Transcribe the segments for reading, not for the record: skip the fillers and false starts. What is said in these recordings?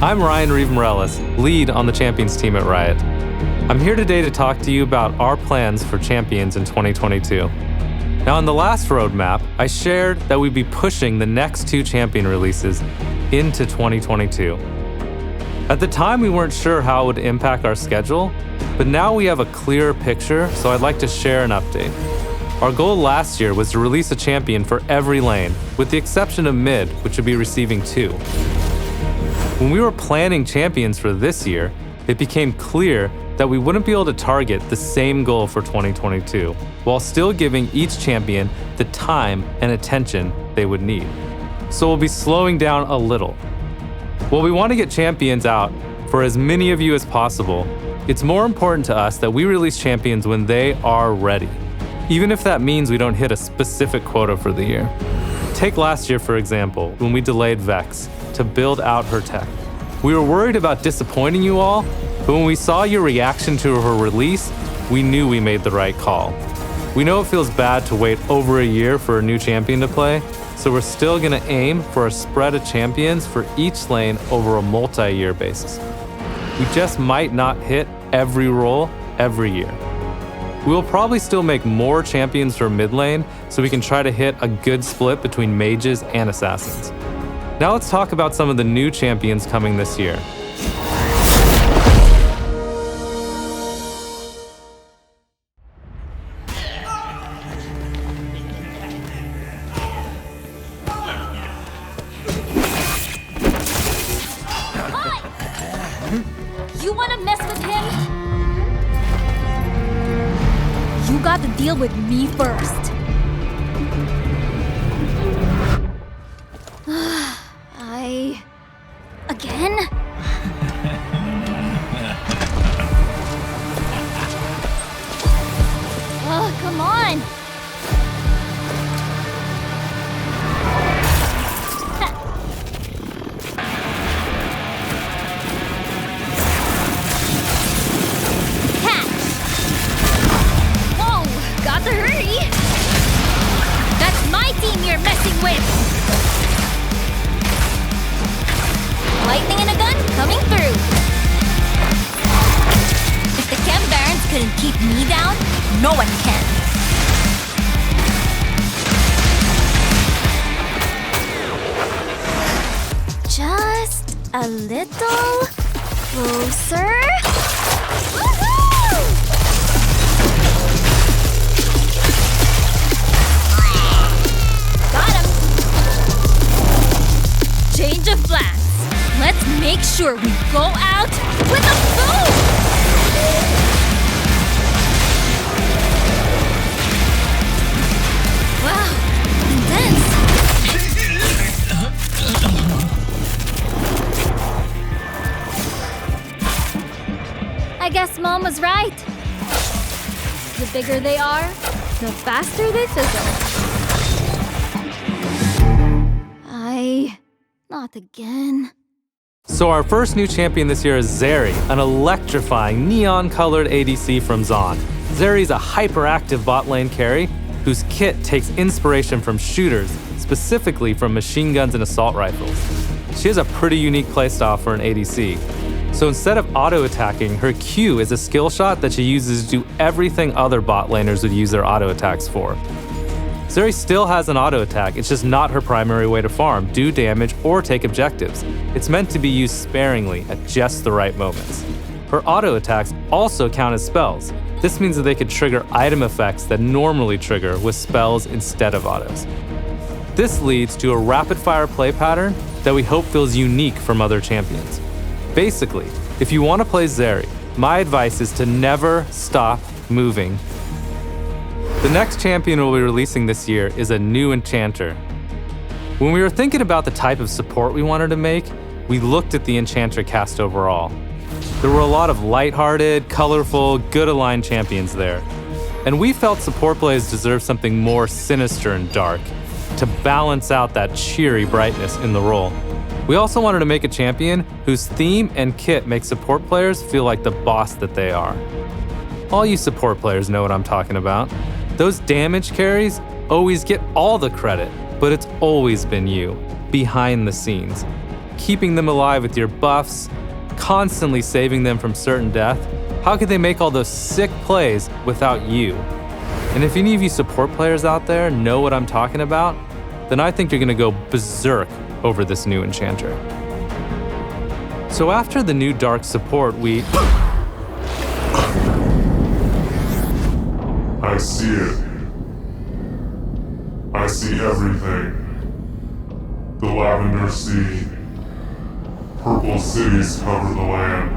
I'm Ryan Reeve-Morellis, lead on the Champions team at Riot. I'm here today to talk to you about our plans for Champions in 2022. Now, in the last roadmap, I shared that we'd be pushing the next 2 Champion releases into 2022. At the time, we weren't sure how it would impact our schedule, but now we have a clearer picture, so I'd like to share an update. Our goal last year was to release a Champion for every lane, with the exception of mid, which would be receiving 2. When we were planning Champions for this year, it became clear that we wouldn't be able to target the same goal for 2022, while still giving each Champion the time and attention they would need. So we'll be slowing down a little. While we want to get Champions out for as many of you as possible, it's more important to us that we release Champions when they are ready, even if that means we don't hit a specific quota for the year. Take last year, for example, when we delayed Vex to build out her tech. We were worried about disappointing you all, but when we saw your reaction to her release, we knew we made the right call. We know it feels bad to wait over a year for a new Champion to play, so we're still gonna aim for a spread of Champions for each lane over a multi-year basis. We just might not hit every role every year. We will probably still make more Champions for mid lane so we can try to hit a good split between mages and assassins. Now let's talk about some of the new Champions coming this year. You wanna mess with him? You got to deal with me first. Again? Oh, come on! To hurry! That's my team you're messing with! Lightning in a gun coming through! If the Chem Barons couldn't keep me down, no one can. Just a little closer. Woohoo! Change of plans. Let's make sure we go out with a boom! Wow, intense. I guess Mom was right. The bigger they are, the faster they fizzle. Not again. So our first new Champion this year is Zeri, an electrifying neon-colored ADC from Zon. Zeri's a hyperactive bot lane carry whose kit takes inspiration from shooters, specifically from machine guns and assault rifles. She has a pretty unique playstyle for an ADC. So instead of auto-attacking, her Q is a skill shot that she uses to do everything other bot laners would use their auto-attacks for. Zeri still has an auto attack, it's just not her primary way to farm, do damage, or take objectives. It's meant to be used sparingly at just the right moments. Her auto attacks also count as spells. This means that they could trigger item effects that normally trigger with spells instead of autos. This leads to a rapid-fire play pattern that we hope feels unique from other champions. Basically, if you want to play Zeri, my advice is to never stop moving. The next champion we'll be releasing this year is a new enchanter. When we were thinking about the type of support we wanted to make, we looked at the enchanter cast overall. There were a lot of lighthearted, colorful, good-aligned champions there. And we felt support plays deserved something more sinister and dark, to balance out that cheery brightness in the role. We also wanted to make a champion whose theme and kit make support players feel like the boss that they are. All you support players know what I'm talking about. Those damage carries always get all the credit, but it's always been you, behind the scenes. keeping them alive with your buffs, constantly saving them from certain death, how could they make all those sick plays without you? And if any of you support players out there know what I'm talking about, then I think you're gonna go berserk over this new enchanter. So after the new dark support, I see it. I see everything. The lavender sea. Purple cities cover the land.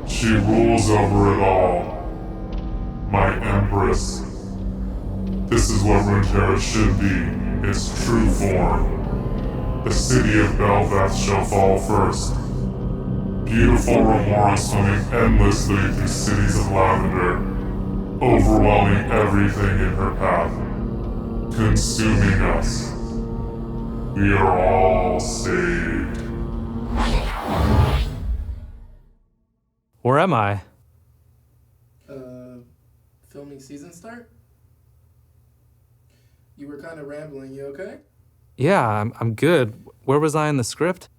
She rules over it all. My empress. This is what Runeterra should be, its true form. The city of Belveth shall fall first. Beautiful Remora swimming endlessly through cities of lavender, overwhelming everything in her path, consuming us. We are all saved. where am I? Filming season start? You were kind of rambling, you okay? Yeah, I'm good. Where was I in the script?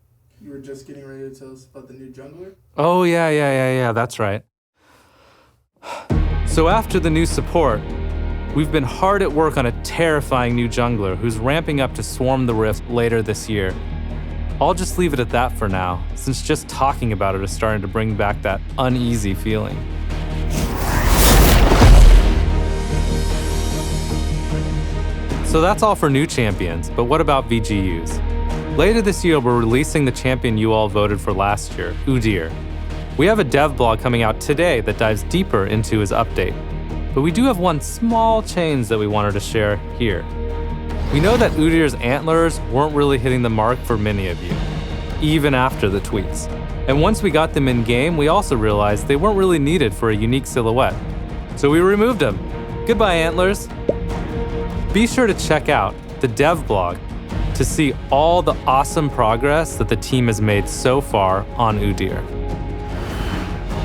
You were just getting ready to tell us about the new jungler? Oh, yeah, that's right. So after the new support, we've been hard at work on a terrifying new jungler who's ramping up to swarm the Rift later this year. I'll just leave it at that for now, since just talking about it is starting to bring back that uneasy feeling. So that's all for new champions, but what about VGUs? Later this year, we're releasing the champion you all voted for last year, Udyr. We have a dev blog coming out today that dives deeper into his update, but we do have one small change that we wanted to share here. We know that Udyr's antlers weren't really hitting the mark for many of you, even after the tweaks. And once we got them in game, we also realized they weren't really needed for a unique silhouette. So we removed them. Goodbye, antlers. Be sure to check out the dev blog to see all the awesome progress that the team has made so far on Udyr.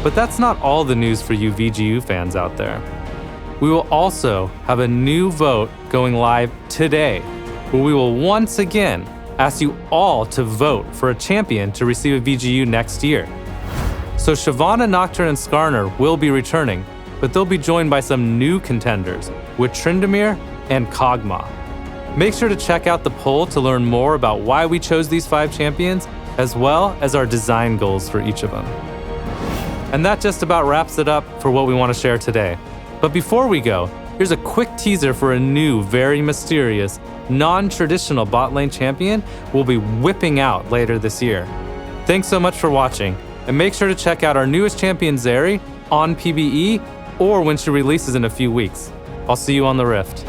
But that's not all the news for you VGU fans out there. We will also have a new vote going live today, where we will once again ask you all to vote for a champion to receive a VGU next year. So Shyvana, Nocturne, and Skarner will be returning, but they'll be joined by some new contenders with Tryndamere and Kog'Maw. Make sure to check out the poll to learn more about why we chose these 5 champions, as well as our design goals for each of them. And that just about wraps it up for what we want to share today. But before we go, here's a quick teaser for a new, very mysterious, non-traditional bot lane champion we'll be whipping out later this year. Thanks so much for watching, and make sure to check out our newest champion Zeri on PBE or when she releases in a few weeks. I'll see you on the Rift.